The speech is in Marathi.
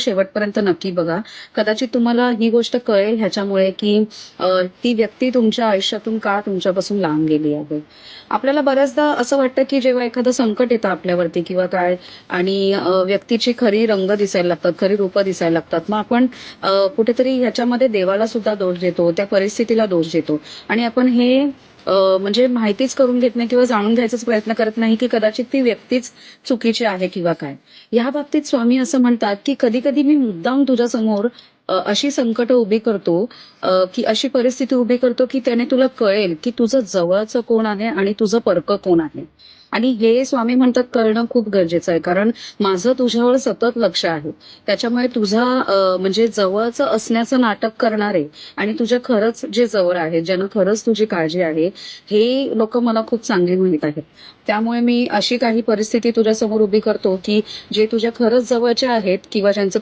शेवटपर्यंत नक्की बघा. कदाचित तुम्हाला ही गोष्ट कळेल ह्याच्यामुळे, की ती व्यक्ती तुमच्या आयुष्यातून का तुमच्यापासून लांब गेली आहे. आपल्याला बऱ्याचदा असं वाटतं, की जेव्हा एखादं संकट येतं आपल्यावरती किंवा काय आणि व्यक्तीची खरी रंग दिसायला लागतात, खरी रूपं दिसायला लागतात. मग आपण कुठेतरी ह्याच्यामध्ये देवाला सुद्धा दोष देतो, त्या परिस्थितीला दोष देतो आणि आपण हे म्हणजे माहितीच करून घेत नाही किंवा जाणून घ्यायचाच प्रयत्न करत नाही, की कदाचित ती व्यक्तीच चुकीची आहे किंवा काय. या बाबतीत स्वामी असं म्हणतात, की कधी-कधी मी मुद्दाम तुझ्यासमोर अशी संकटं उभी करतो, की अशी परिस्थिती उभी करतो, की त्याने तुला कळेल, की तुझं जवळचं कोण आहे आणि तुझं परकं कोण आहे. आणि हे स्वामी म्हणतात कळणं खूप गरजेचं आहे. कारण माझं तुझ्यावर सतत लक्ष आहे. त्याच्यामुळे तुझा म्हणजे जवळचं असण्याचं नाटक करणारे आणि तुझ्या खरंच जे जवळ आहे, ज्यांना खरंच तुझी काळजी आहे, हे लोकं मला खूप चांगली माहीत आहेत. त्यामुळे मी अशी काही परिस्थिती तुझ्यासमोर उभी करतो, की जे तुझ्या खरंच जवळचे आहेत किंवा ज्यांचं